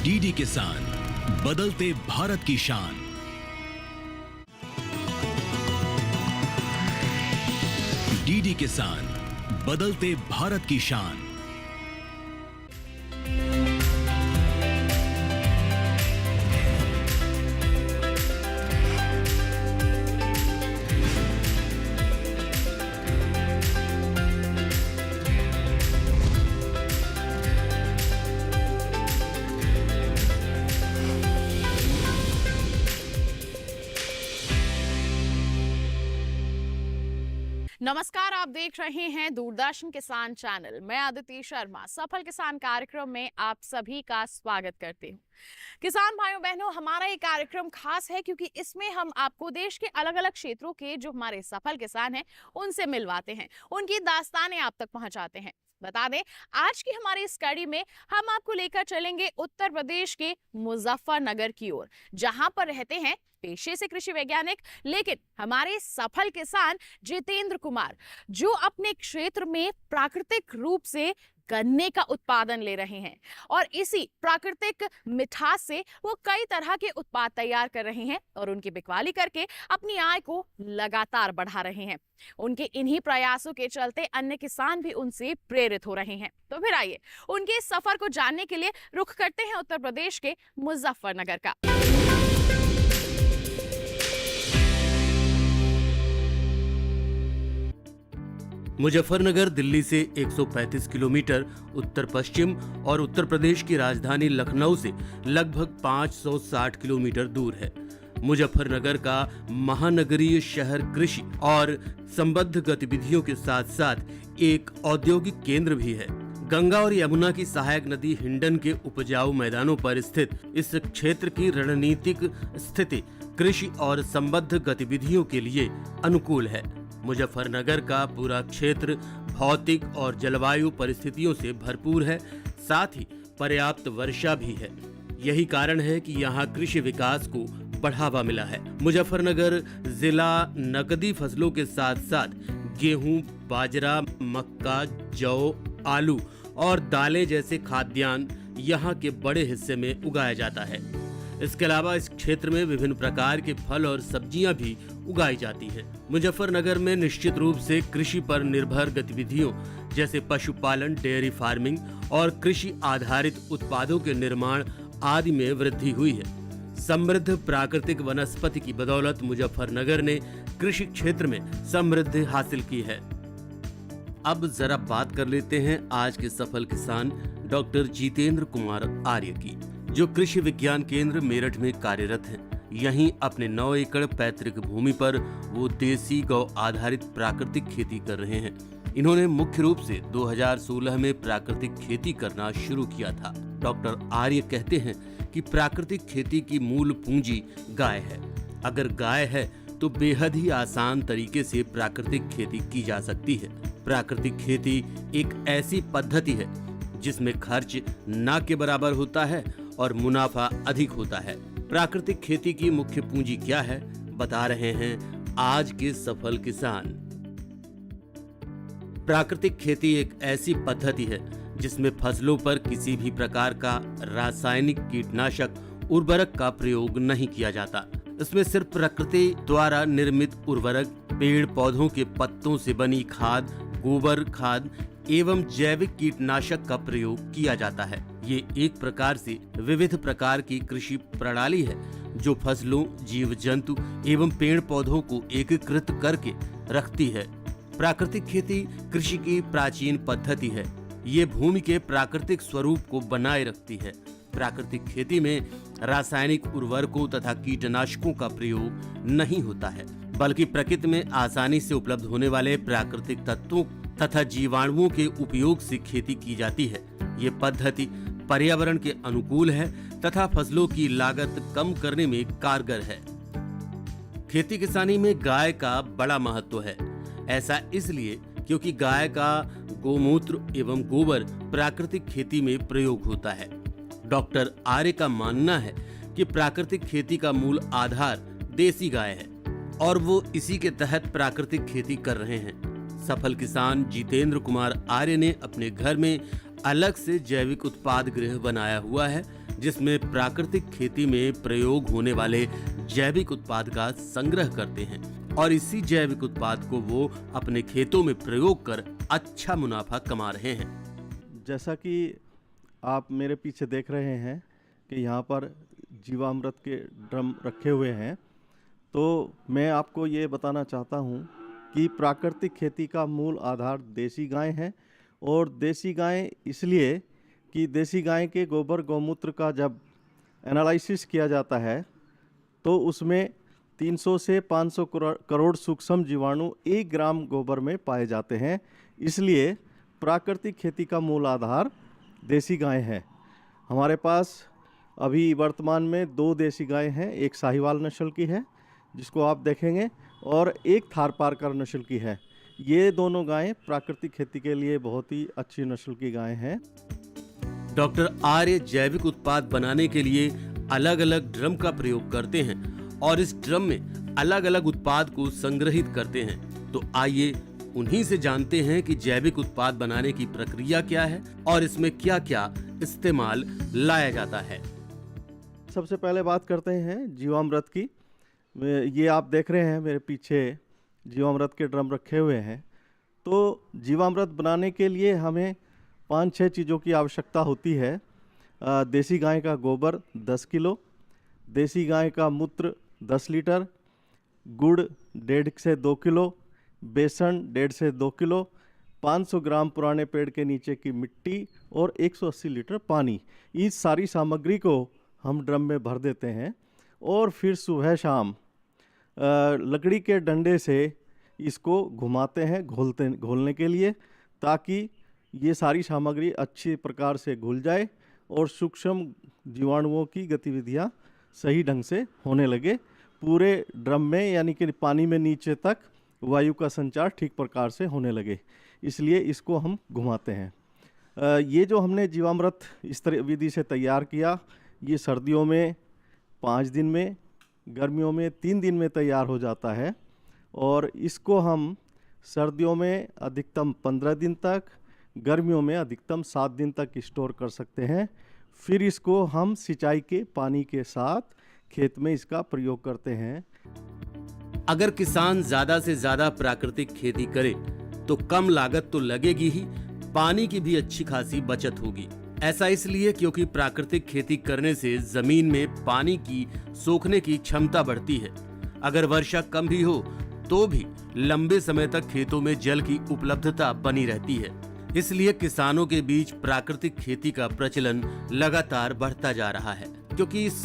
DD किसान, बदलते भारत की शान। डीडी किसान, बदलते भारत की शान। नमस्कार, आप देख रहे हैं दूरदर्शन किसान चैनल। मैं आदित्य शर्मा सफल किसान कार्यक्रम में आप सभी का स्वागत करती हूँ। किसान भाइयों बहनों, हमारा ये कार्यक्रम खास है क्योंकि इसमें हम आपको देश के अलग अलग क्षेत्रों के जो हमारे सफल किसान हैं उनसे मिलवाते हैं, उनकी दास्तानें आप तक पहुंचाते हैं। बता दें, आज की हमारी इस कड़ी में हम आपको लेकर चलेंगे उत्तर प्रदेश के मुजफ्फरनगर की ओर, जहां पर रहते हैं पेशे से कृषि वैज्ञानिक लेकिन हमारे सफल किसान जितेंद्र कुमार, जो अपने क्षेत्र में प्राकृतिक रूप से गन्ने का उत्पादन ले रहे हैं और इसी प्राकृतिक मिठास से वो कई तरह के उत्पाद तैयार कर रहे हैं और उनकी बिकवाली करके अपनी आय को लगातार बढ़ा रहे हैं। उनके इन्हीं प्रयासों के चलते अन्य किसान भी उनसे प्रेरित हो रहे हैं। तो फिर आइए उनके इस सफर को जानने के लिए रुख करते हैं उत्तर प्रदेश के मुजफ्फरनगर का। मुजफ्फरनगर दिल्ली से 135 किलोमीटर उत्तर पश्चिम और उत्तर प्रदेश की राजधानी लखनऊ से लगभग 560 किलोमीटर दूर है। मुजफ्फरनगर का महानगरीय शहर कृषि और संबद्ध गतिविधियों के साथ साथ एक औद्योगिक केंद्र भी है। गंगा और यमुना की सहायक नदी हिंडन के उपजाऊ मैदानों पर स्थित इस क्षेत्र की रणनीतिक स्थिति कृषि और संबद्ध गतिविधियों के लिए अनुकूल है। मुजफ्फरनगर का पूरा क्षेत्र भौतिक और जलवायु परिस्थितियों से भरपूर है, साथ ही पर्याप्त वर्षा भी है। यही कारण है कि यहाँ कृषि विकास को बढ़ावा मिला है। मुजफ्फरनगर जिला नकदी फसलों के साथ साथ गेहूं, बाजरा, मक्का, जौ, आलू और दालें जैसे खाद्यान्न यहाँ के बड़े हिस्से में उगाया जाता है। इसके अलावा इस क्षेत्र में विभिन्न प्रकार के फल और सब्जियां भी उगाई जाती हैं। मुजफ्फरनगर में निश्चित रूप से कृषि पर निर्भर गतिविधियों जैसे पशुपालन, डेयरी फार्मिंग और कृषि आधारित उत्पादों के निर्माण आदि में वृद्धि हुई है। समृद्ध प्राकृतिक वनस्पति की बदौलत मुजफ्फरनगर ने कृषि क्षेत्र में समृद्धि हासिल की है। अब जरा बात कर लेते हैं आज के सफल किसान डॉक्टर जितेंद्र कुमार आर्य की, जो कृषि विज्ञान केंद्र मेरठ में कार्यरत हैं। यहीं अपने 9 एकड़ पैतृक भूमि पर वो देसी गौ आधारित प्राकृतिक खेती कर रहे हैं। इन्होंने मुख्य रूप से 2016 में प्राकृतिक खेती करना शुरू किया था। डॉक्टर आर्य कहते हैं कि प्राकृतिक खेती की मूल पूंजी गाय है। अगर गाय है तो बेहद ही आसान तरीके से प्राकृतिक खेती की जा सकती है। प्राकृतिक खेती एक ऐसी पद्धति है जिसमें खर्च ना के बराबर होता है और मुनाफा अधिक होता है। प्राकृतिक खेती की मुख्य पूंजी क्या है, बता रहे हैं आज के सफल किसान। प्राकृतिक खेती एक ऐसी पद्धति है जिसमें फसलों पर किसी भी प्रकार का रासायनिक कीटनाशक उर्वरक का प्रयोग नहीं किया जाता। इसमें सिर्फ प्रकृति द्वारा निर्मित उर्वरक, पेड़ पौधों के पत्तों से बनी खाद, गोबर खाद एवं जैविक कीटनाशक का प्रयोग किया जाता है। ये एक प्रकार से विविध प्रकार की कृषि प्रणाली है जो फसलों, जीव जंतु एवं पेड़ पौधों को एकीकृत करके रखती है। प्राकृतिक खेती कृषि की प्राचीन पद्धति है। ये भूमि के प्राकृतिक स्वरूप को बनाए रखती है। प्राकृतिक खेती में रासायनिक उर्वरकों तथा कीटनाशकों का प्रयोग नहीं होता है, बल्कि प्रकृति में आसानी से उपलब्ध होने वाले प्राकृतिक तत्वों तथा जीवाणुओं के उपयोग से खेती की जाती है। ये पद्धति पर्यावरण के अनुकूल है तथा फसलों की लागत कम करने में कारगर है। खेती किसानी में गाय का बड़ा महत्व है। ऐसा इसलिए क्योंकि गाय का गोमूत्र एवं गोबर प्राकृतिक खेती में प्रयोग होता है। डॉक्टर आर्य का मानना है कि प्राकृतिक खेती का मूल आधार देसी गाय है और वो इसी के तहत प्राकृतिक खेती कर रहे हैं। सफल किसान जितेंद्र कुमार आर्य ने अपने घर में अलग से जैविक उत्पाद गृह बनाया हुआ है, जिसमें प्राकृतिक खेती में प्रयोग होने वाले जैविक उत्पाद का संग्रह करते हैं और इसी जैविक उत्पाद को वो अपने खेतों में प्रयोग कर अच्छा मुनाफा कमा रहे हैं। जैसा कि आप मेरे पीछे देख रहे हैं कि यहाँ पर जीवामृत के ड्रम रखे हुए हैं, तो मैं आपको ये बताना चाहता हूँ कि प्राकृतिक खेती का मूल आधार देसी गाय है। और देसी गाय इसलिए कि देसी गाय के गोबर गौमूत्र का जब एनालिसिस किया जाता है तो उसमें 300 से 500 करोड़ सूक्ष्म जीवाणु 1 ग्राम गोबर में पाए जाते हैं। इसलिए प्राकृतिक खेती का मूल आधार देसी गाय है। हमारे पास अभी वर्तमान में 2 देसी गाय हैं, एक साहिवाल नस्ल की है जिसको आप देखेंगे और एक थारपारकर नस्ल की है। ये दोनों गायें प्राकृतिक खेती के लिए बहुत ही अच्छी नस्ल की गायें हैं। डॉक्टर आर्य जैविक उत्पाद बनाने के लिए अलग अलग ड्रम का प्रयोग करते हैं और इस ड्रम में अलग अलग उत्पाद को संग्रहित करते हैं। तो आइए उन्हीं से जानते हैं कि जैविक उत्पाद बनाने की प्रक्रिया क्या है और इसमें क्या क्या इस्तेमाल लाया जाता है। सबसे पहले बात करते हैं जीवामृत की। ये आप देख रहे हैं मेरे पीछे जीवामृत के ड्रम रखे हुए हैं। तो जीवामृत बनाने के लिए हमें 5-6 चीज़ों की आवश्यकता होती है। देसी गाय का गोबर 10 किलो, देसी गाय का मूत्र 10 लीटर, गुड़ 1.5 से 2 किलो, बेसन 1.5 से 2 किलो, 500 ग्राम पुराने पेड़ के नीचे की मिट्टी और 180 लीटर पानी। इस सारी सामग्री को हम ड्रम में भर देते हैं और फिर सुबह शाम लकड़ी के डंडे से इसको घुमाते हैं घोलने के लिए, ताकि ये सारी सामग्री अच्छी प्रकार से घुल जाए और सूक्ष्म जीवाणुओं की गतिविधियाँ सही ढंग से होने लगे। पूरे ड्रम में यानी कि पानी में नीचे तक वायु का संचार ठीक प्रकार से होने लगे, इसलिए इसको हम घुमाते हैं। ये जो हमने जीवामृत इस तरह विधि से तैयार किया, ये सर्दियों में 5 दिन में, गर्मियों में 3 दिन में तैयार हो जाता है और इसको हम सर्दियों में अधिकतम 15 दिन तक, गर्मियों में अधिकतम 7 दिन तक स्टोर कर सकते हैं। फिर इसको हम सिंचाई के पानी के साथ खेत में इसका प्रयोग करते हैं। अगर किसान ज्यादा से ज्यादा प्राकृतिक खेती करे तो कम लागत तो लगेगी ही, पानी की भी अच्छी खासी बचत होगी। ऐसा इसलिए क्योंकि प्राकृतिक खेती करने से जमीन में पानी की सोखने की क्षमता बढ़ती है। अगर वर्षा कम भी हो तो भी लंबे समय तक खेतों में जल की उपलब्धता बनी रहती है। इसलिए किसानों के बीच प्राकृतिक खेती का प्रचलन लगातार बढ़ता जा रहा है, क्योंकि इस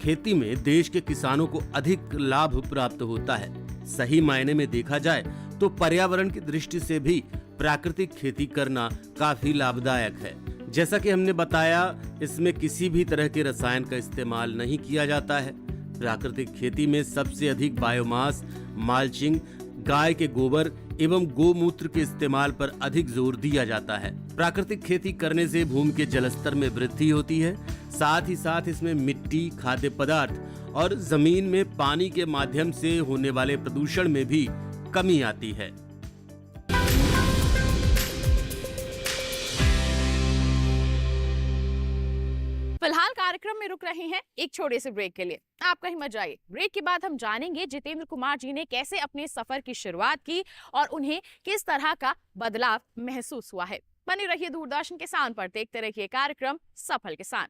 खेती में देश के किसानों को अधिक लाभ प्राप्त होता है। सही मायने में देखा जाए तो पर्यावरण की दृष्टि से भी प्राकृतिक खेती करना काफी लाभदायक है। जैसा कि हमने बताया, इसमें किसी भी तरह के रसायन का इस्तेमाल नहीं किया जाता है। प्राकृतिक खेती में सबसे अधिक बायोमास, माल्चिंग, गाय के गोबर एवं गोमूत्र के इस्तेमाल पर अधिक जोर दिया जाता है। प्राकृतिक खेती करने से भूमि के जलस्तर में वृद्धि होती है, साथ ही साथ इसमें मिट्टी, खाद्य पदार्थ और जमीन में पानी के माध्यम से होने वाले प्रदूषण में भी कमी आती है। फिलहाल कार्यक्रम में रुक रहे हैं एक छोटे से ब्रेक के लिए। आप कहीं मत जाइए। ब्रेक के बाद हम जानेंगे जितेंद्र कुमार जी ने कैसे अपने सफर की शुरुआत की और उन्हें किस तरह का बदलाव महसूस हुआ है। बने रहिए दूरदर्शन किसान पर, देखते रहिए कार्यक्रम सफल किसान।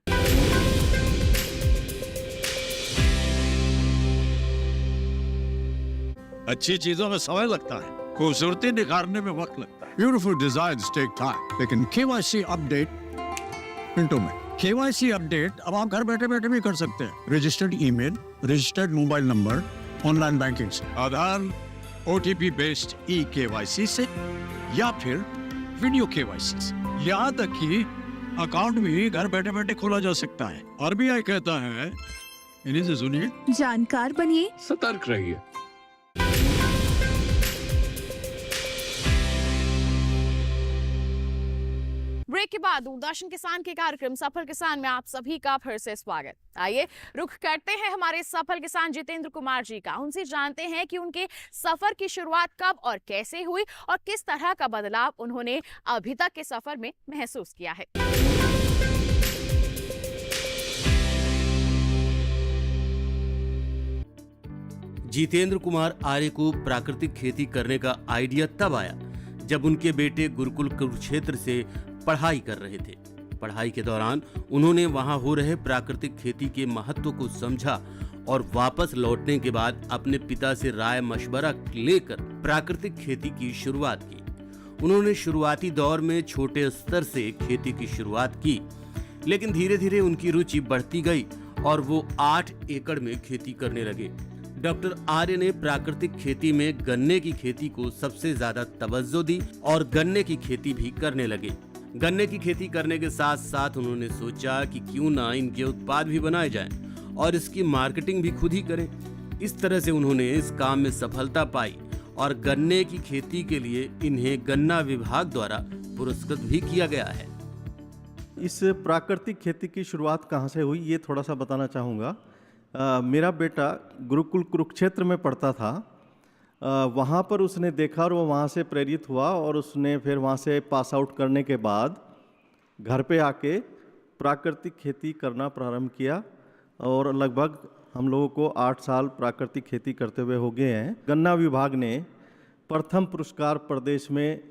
अच्छी चीजों में समय लगता है, खूबसूरती निखारने में वक्त लगता है। ब्यूटीफुल डिजाइन्स टेक टाइम, लेकिन केवाईसी अपडेट मिनटों में। केवाईसी अपडेट अब आप घर बैठे बैठे भी कर सकते हैं। Registered email, registered mobile number, online banking से, आधार, ओटीपी बेस्ड ई-केवाईसी से या फिर वीडियो केवाईसी से। यहाँ तक कि अकाउंट भी घर बैठे बैठे खोला जा सकता है। आरबीआई कहता है, इन्हीं से सुनिए, जानकार बनिए, सतर्क रहिए। ब्रेक के बाद दूरदर्शन किसान के कार्यक्रम सफल किसान में आप सभी का फिर से स्वागत। आइए रुख करते हैं हमारे सफल किसान जितेंद्र कुमार जी का। उनसे जानते हैं कि उनके सफर की शुरुआत कब और कैसे हुई और किस तरह का बदलाव उन्होंने अभी तक के सफर में महसूस किया है। जितेंद्र कुमार आर्य को प्राकृतिक खेती करने का आइडिया तब आया जब उनके बेटे गुरुकुल कुरुक्षेत्र से पढ़ाई कर रहे थे। पढ़ाई के दौरान उन्होंने वहां हो रहे प्राकृतिक खेती के महत्व को समझा और वापस लौटने के बाद अपने पिता से राय मशवरा लेकर प्राकृतिक खेती की शुरुआत की। उन्होंने शुरुआती दौर में छोटे स्तर से खेती की शुरुआत की, लेकिन धीरे धीरे उनकी रुचि बढ़ती गई और वो 8 एकड़ में खेती करने लगे। डॉक्टर आर्य ने प्राकृतिक खेती में गन्ने की खेती को सबसे ज्यादा तवज्जो दी और गन्ने की खेती भी करने लगे। गन्ने की खेती करने के साथ साथ उन्होंने सोचा कि क्यों ना इनके उत्पाद भी बनाए जाएं और इसकी मार्केटिंग भी खुद ही करें। इस तरह से उन्होंने इस काम में सफलता पाई और गन्ने की खेती के लिए इन्हें गन्ना विभाग द्वारा पुरस्कृत भी किया गया है। इस प्राकृतिक खेती की शुरुआत कहाँ से हुई ये थोड़ा सा बताना चाहूँगा। मेरा बेटा गुरुकुल कुरुक्षेत्र में पढ़ता था। वहाँ पर उसने देखा और वो वहाँ से प्रेरित हुआ और उसने फिर वहाँ से पास आउट करने के बाद घर पे आके प्राकृतिक खेती करना प्रारंभ किया और लगभग हम लोगों को 8 साल प्राकृतिक खेती करते हुए हो गए हैं। गन्ना विभाग ने प्रथम पुरस्कार प्रदेश में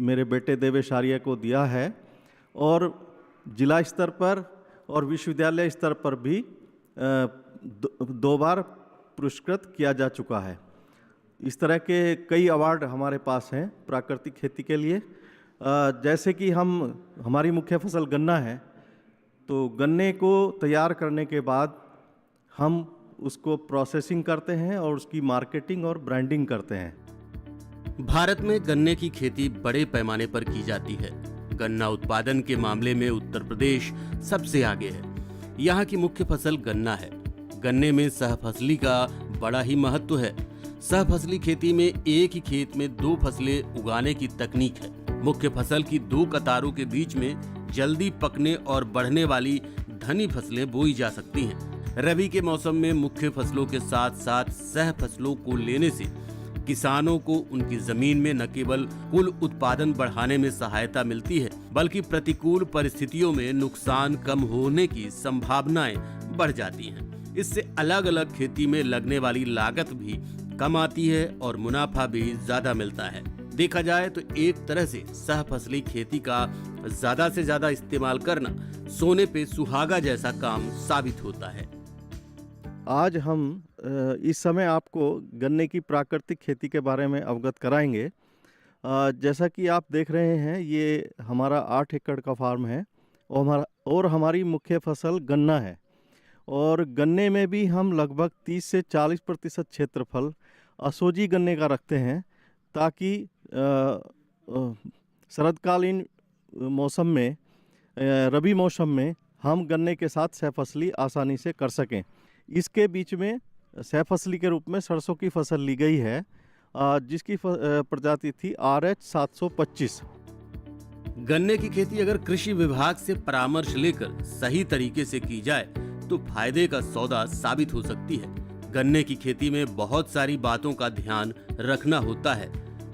मेरे बेटे देवेश आर्य को दिया है और जिला स्तर पर और विश्वविद्यालय स्तर पर भी 2 बार पुरस्कृत किया जा चुका है। इस तरह के कई अवार्ड हमारे पास हैं प्राकृतिक खेती के लिए। जैसे कि हमारी मुख्य फसल गन्ना है, तो गन्ने को तैयार करने के बाद हम उसको प्रोसेसिंग करते हैं और उसकी मार्केटिंग और ब्रांडिंग करते हैं। भारत में गन्ने की खेती बड़े पैमाने पर की जाती है। गन्ना उत्पादन के मामले में उत्तर प्रदेश सबसे आगे है। यहाँ की मुख्य फसल गन्ना है। गन्ने में सहफसली का बड़ा ही महत्व है। सहफसली खेती में एक ही खेत में 2 फसलें उगाने की तकनीक है। मुख्य फसल की 2 कतारों के बीच में जल्दी पकने और बढ़ने वाली धनी फसलें बोई जा सकती हैं। रबी के मौसम में मुख्य फसलों के साथ साथ सह फसलों को लेने से किसानों को उनकी जमीन में न केवल कुल उत्पादन बढ़ाने में सहायता मिलती है, बल्कि प्रतिकूल परिस्थितियों में नुकसान कम होने की संभावनाएं बढ़ जाती हैं। इससे अलग अलग खेती में लगने वाली लागत भी कम आती है और मुनाफा भी ज्यादा मिलता है। देखा जाए तो एक तरह से सहफसली खेती का ज्यादा से ज्यादा इस्तेमाल करना सोने पे सुहागा जैसा काम साबित होता है। आज हम इस समय आपको गन्ने की प्राकृतिक खेती के बारे में अवगत कराएंगे। जैसा कि आप देख रहे हैं, ये हमारा 8 एकड़ का फार्म है और हमारी मुख्य फसल गन्ना है। और गन्ने में भी हम लगभग 30 से 40% क्षेत्रफल असोजी गन्ने का रखते हैं, ताकि शरदकालीन मौसम में, रबी मौसम में हम गन्ने के साथ सहफसली आसानी से कर सकें। इसके बीच में सहफसली के रूप में सरसों की फसल ली गई है, जिसकी प्रजाति थी RH 725। गन्ने की खेती अगर कृषि विभाग से परामर्श लेकर सही तरीके से की जाए तो फायदे का सौदा साबित हो सकती है। गन्ने की खेती में बहुत सारी बातों का ध्यान रखना होता है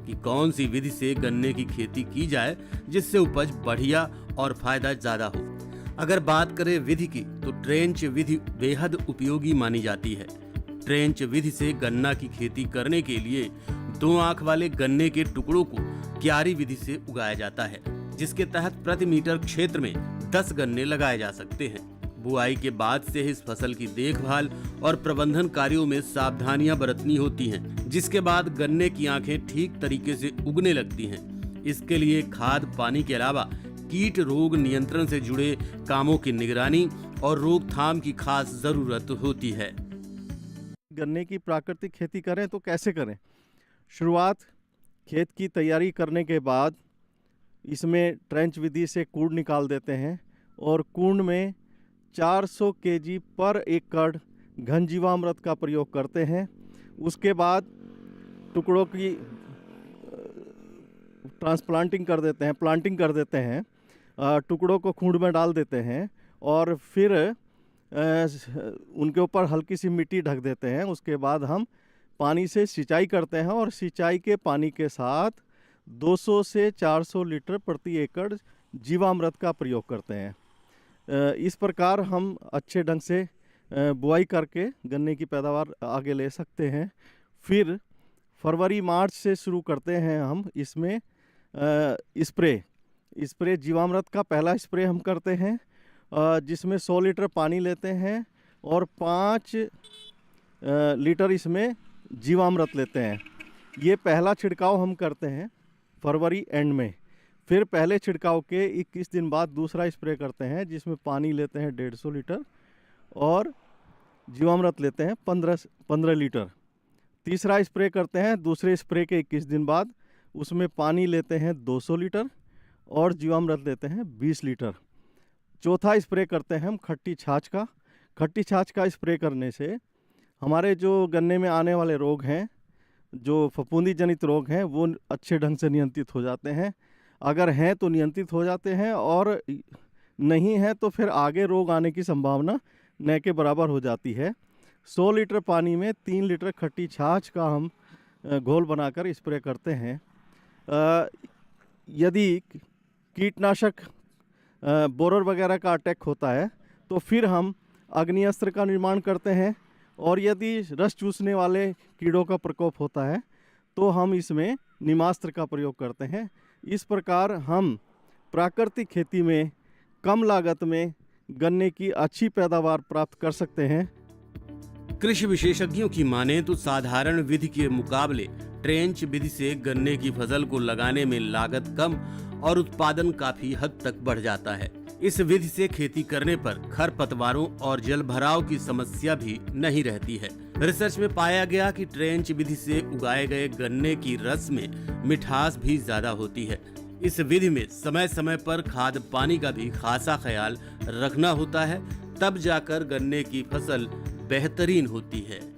कि कौन सी विधि से गन्ने की खेती की जाए जिससे उपज बढ़िया और फायदा ज्यादा हो। अगर बात करें विधि की, तो ट्रेंच विधि बेहद उपयोगी मानी जाती है। ट्रेंच विधि से गन्ना की खेती करने के लिए 2 आंख वाले गन्ने के टुकड़ों को क्यारी विधि से उगाया जाता है, जिसके तहत प्रति मीटर क्षेत्र में 10 गन्ने लगाए जा सकते हैं। बुआई के बाद से इस फसल की देखभाल और प्रबंधन कार्यों में सावधानियां बरतनी होती हैं, जिसके बाद गन्ने की आंखें ठीक तरीके से उगने लगती हैं। इसके लिए खाद पानी के अलावा कीट रोग नियंत्रण से जुड़े कामों की निगरानी और रोकथाम की खास जरूरत होती है। गन्ने की प्राकृतिक खेती करें तो कैसे करें? शुरुआत खेत की तैयारी करने के बाद इसमें ट्रेंच विधि से कूड़ निकाल देते हैं और कूड़ में 400 kg पर एकड़ घन जीवामृत का प्रयोग करते हैं। उसके बाद टुकड़ों की प्लांटिंग कर देते हैं। टुकड़ों को खूंड में डाल देते हैं और फिर उनके ऊपर हल्की सी मिट्टी ढक देते हैं। उसके बाद हम पानी से सिंचाई करते हैं और सिंचाई के पानी के साथ 200 से 400 लीटर प्रति एकड़ जीवामृत का प्रयोग करते हैं। इस प्रकार हम अच्छे ढंग से बुआई करके गन्ने की पैदावार आगे ले सकते हैं। फिर फरवरी मार्च से शुरू करते हैं हम इसमें स्प्रे जीवामृत का पहला स्प्रे हम करते हैं, जिसमें 100 लीटर पानी लेते हैं और 5 लीटर इसमें जीवामृत लेते हैं। ये पहला छिड़काव हम करते हैं फरवरी एंड में। फिर पहले छिड़काव के 21 दिन बाद दूसरा स्प्रे करते हैं, जिसमें पानी लेते हैं 150 लीटर और जीवामृत लेते हैं 15 लीटर। तीसरा स्प्रे करते हैं दूसरे स्प्रे के 21 दिन बाद, उसमें पानी लेते हैं 200 लीटर और जीवामृत लेते हैं 20 लीटर। चौथा स्प्रे करते हैं हम खट्टी छाछ का। खट्टी छाछ का स्प्रे करने से हमारे जो गन्ने में आने वाले रोग हैं, जो फफूंदी जनित रोग हैं, वो अच्छे ढंग से नियंत्रित हो जाते हैं। अगर हैं तो नियंत्रित हो जाते हैं और नहीं है तो फिर आगे रोग आने की संभावना न के बराबर हो जाती है। 100 लीटर पानी में 3 लीटर खट्टी छाछ का हम घोल बनाकर स्प्रे करते हैं। यदि कीटनाशक बोरर वगैरह का अटैक होता है तो फिर हम अग्नि अस्त्र का निर्माण करते हैं, और यदि रस चूसने वाले कीड़ों का प्रकोप होता है तो हम इसमें नीमास्त्र का प्रयोग करते हैं। इस प्रकार हम प्राकृतिक खेती में कम लागत में गन्ने की अच्छी पैदावार प्राप्त कर सकते हैं। कृषि विशेषज्ञों की माने तो साधारण विधि के मुकाबले ट्रेंच विधि से गन्ने की फसल को लगाने में लागत कम और उत्पादन काफी हद तक बढ़ जाता है। इस विधि से खेती करने पर खरपतवारों और जल भराव की समस्या भी नहीं रहती है। रिसर्च में पाया गया कि ट्रेंच विधि से उगाए गए गन्ने की रस में मिठास भी ज्यादा होती है। इस विधि में समय समय पर खाद पानी का भी खासा ख्याल रखना होता है, तब जाकर गन्ने की फसल बेहतरीन होती है।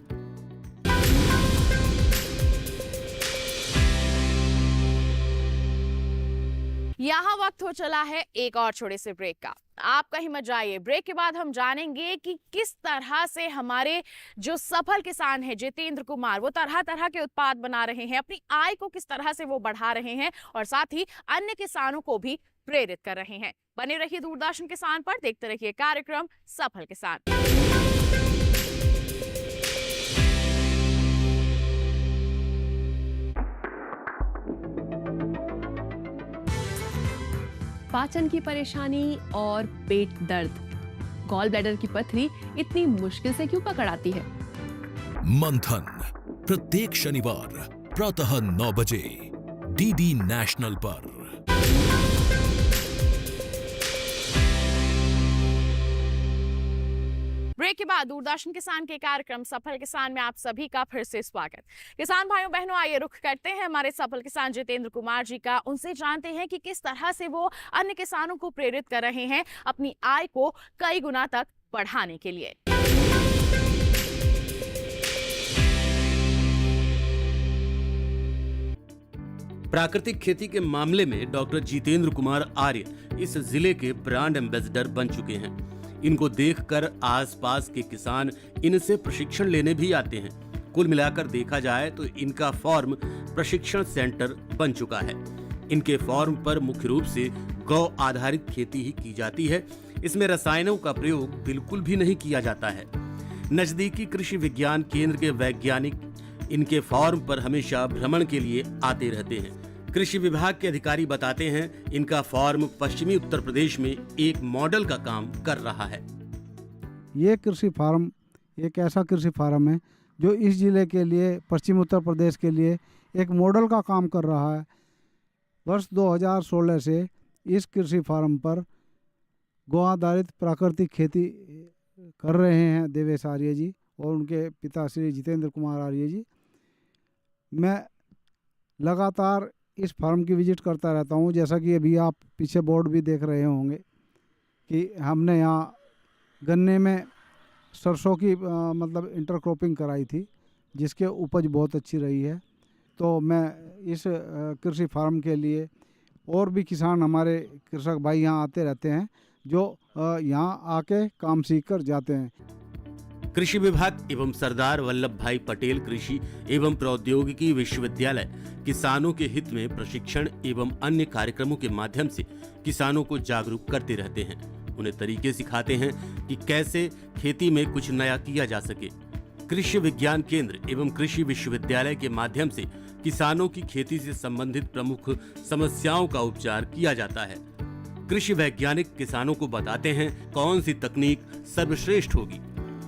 यहाँ वक्त हो चला है एक और छोटे से ब्रेक का। आप कहीं मत जाइए। ब्रेक के बाद हम जानेंगे कि किस तरह से हमारे जो सफल किसान हैं जितेंद्र कुमार, वो तरह तरह के उत्पाद बना रहे हैं, अपनी आय को किस तरह से वो बढ़ा रहे हैं और साथ ही अन्य किसानों को भी प्रेरित कर रहे हैं। बने रहिए दूरदर्शन किसान पर, देखते रहिए कार्यक्रम सफल किसान। पाचन की परेशानी और पेट दर्द, गॉल ब्लैडर की पथरी इतनी मुश्किल से क्यों पकड़ आती है? मंथन प्रत्येक शनिवार प्रातः 9 बजे डीडी नेशनल पर। ब्रेक के बाद दूरदर्शन किसान के कार्यक्रम सफल किसान में आप सभी का फिर से स्वागत। किसान भाइयों बहनों, आइए रुख करते हैं हमारे सफल किसान जितेंद्र कुमार जी का। उनसे जानते हैं कि किस तरह से वो अन्य किसानों को प्रेरित कर रहे हैं अपनी आय को कई गुना तक बढ़ाने के लिए। प्राकृतिक खेती के मामले में डॉक्टर जितेंद्र कुमार आर्य इस जिले के ब्रांड एम्बेसडर बन चुके हैं। इनको देखकर आसपास के किसान इनसे प्रशिक्षण लेने भी आते हैं। कुल मिलाकर देखा जाए तो इनका फार्म प्रशिक्षण सेंटर बन चुका है। इनके फार्म पर मुख्य रूप से गौ आधारित खेती ही की जाती है। इसमें रसायनों का प्रयोग बिल्कुल भी नहीं किया जाता है। नजदीकी कृषि विज्ञान केंद्र के वैज्ञानिक इनके फार्म पर हमेशा भ्रमण के लिए आते रहते हैं। कृषि विभाग के अधिकारी बताते हैं इनका फार्म पश्चिमी उत्तर प्रदेश में एक मॉडल का काम कर रहा है। ये कृषि फार्म एक ऐसा कृषि फार्म है जो इस जिले के लिए, पश्चिमी उत्तर प्रदेश के लिए एक मॉडल का काम कर रहा है। वर्ष 2016 से इस कृषि फार्म पर गौ आधारित प्राकृतिक खेती कर रहे हैं देवेश आर्य जी और उनके पिता श्री जितेंद्र कुमार आर्य जी। मैं लगातार इस फार्म की विजिट करता रहता हूँ। जैसा कि अभी आप पीछे बोर्ड भी देख रहे होंगे कि हमने यहाँ गन्ने में सरसों की मतलब इंटरक्रॉपिंग कराई थी, जिसके उपज बहुत अच्छी रही है। तो मैं इस कृषि फार्म के लिए, और भी किसान हमारे कृषक भाई यहाँ आते रहते हैं जो यहाँ आके काम सीख कर जाते हैं। कृषि विभाग एवं सरदार वल्लभ भाई पटेल कृषि एवं प्रौद्योगिकी विश्वविद्यालय किसानों के हित में प्रशिक्षण एवं अन्य कार्यक्रमों के माध्यम से किसानों को जागरूक करते रहते हैं। उन्हें तरीके सिखाते हैं कि कैसे खेती में कुछ नया किया जा सके। कृषि विज्ञान केंद्र एवं कृषि विश्वविद्यालय के माध्यम से किसानों की खेती से संबंधित प्रमुख समस्याओं का उपचार किया जाता है। कृषि वैज्ञानिक किसानों को बताते हैं कौन सी तकनीक सर्वश्रेष्ठ होगी।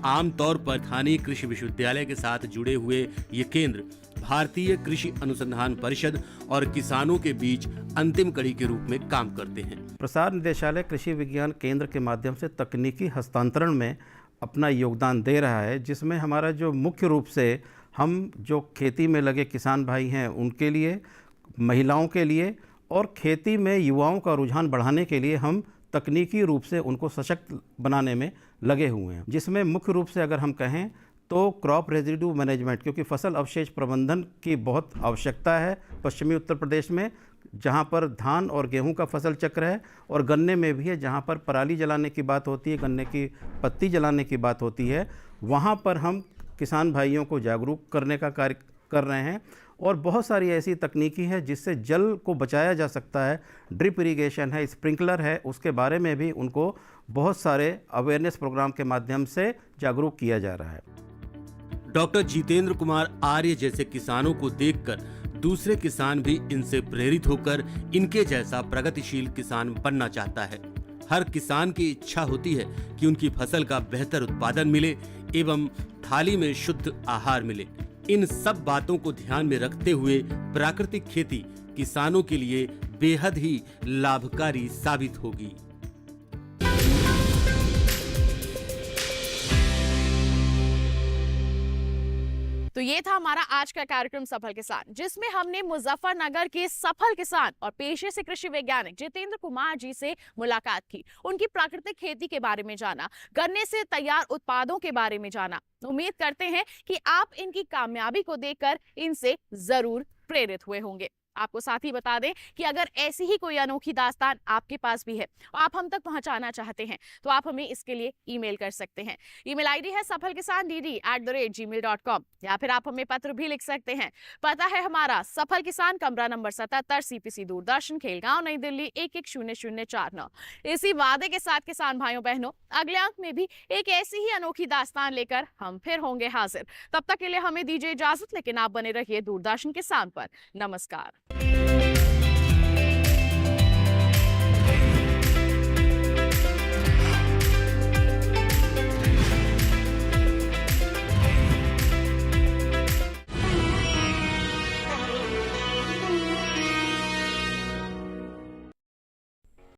आमतौर पर स्थानीय कृषि विश्वविद्यालय के साथ जुड़े हुए ये केंद्र भारतीय कृषि अनुसंधान परिषद और किसानों के बीच अंतिम कड़ी के रूप में काम करते हैं। प्रसार निदेशालय कृषि विज्ञान केंद्र के माध्यम से तकनीकी हस्तांतरण में अपना योगदान दे रहा है, जिसमें हमारा जो मुख्य रूप से हम जो खेती में लगे किसान भाई हैं उनके लिए, महिलाओं के लिए और खेती में युवाओं का रुझान बढ़ाने के लिए हम तकनीकी रूप से उनको सशक्त बनाने में लगे हुए हैं, जिसमें मुख्य रूप से अगर हम कहें तो क्रॉप रेजिड्यू मैनेजमेंट, क्योंकि फसल अवशेष प्रबंधन की बहुत आवश्यकता है पश्चिमी उत्तर प्रदेश में, जहां पर धान और गेहूं का फसल चक्र है और गन्ने में भी है, जहां पर पराली जलाने की बात होती है, गन्ने की पत्ती जलाने की बात होती है, वहां पर हम किसान भाइयों को जागरूक करने का कार्य कर रहे हैं। और बहुत सारी ऐसी तकनीकी है जिससे जल को बचाया जा सकता है, ड्रिप इरिगेशन है, स्प्रिंकलर है, उसके बारे में भी उनको बहुत सारे अवेयरनेस प्रोग्राम के माध्यम से जागरूक किया जा रहा है। डॉक्टर जितेंद्र कुमार आर्य जैसे किसानों को देखकर दूसरे किसान भी इनसे प्रेरित होकर इनके जैसा प्रगतिशील किसान बनना चाहता है। हर किसान की इच्छा होती है कि उनकी फसल का बेहतर उत्पादन मिले एवं थाली में शुद्ध आहार मिले। इन सब बातों को ध्यान में रखते हुए प्राकृतिक खेती किसानों के लिए बेहद ही लाभकारी साबित होगी। तो ये था हमारा आज का कार्यक्रम सफल किसान, जिसमें हमने मुजफ्फरनगर के सफल किसान और पेशे से कृषि वैज्ञानिक जितेंद्र कुमार जी से मुलाकात की, उनकी प्राकृतिक खेती के बारे में जाना, गन्ने से तैयार उत्पादों के बारे में जाना। उम्मीद करते हैं कि आप इनकी कामयाबी को देखकर इनसे जरूर प्रेरित हुए होंगे। आपको साथ ही बता दें कि अगर ऐसी ही कोई अनोखी दास्तान आपके पास भी है और आप हम तक पहुंचाना चाहते हैं तो आप हमें इसके लिए ईमेल कर सकते हैं। ईमेल आईडी है safalkisandd@gmail.com, या फिर आप हमें पत्र भी लिख सकते हैं। पता है हमारा सफल किसान, कमरा नंबर 77, CPC दूरदर्शन, खेलगांव, नई दिल्ली 110049। इसी वादे के साथ किसान भाइयों बहनों, अगले अंक में भी एक ऐसी ही अनोखी दास्तान लेकर हम फिर होंगे हाजिर। तब तक के लिए हमें दीजिए इजाजत, लेकिन आप बने रहिए दूरदर्शन किसान पर। नमस्कार।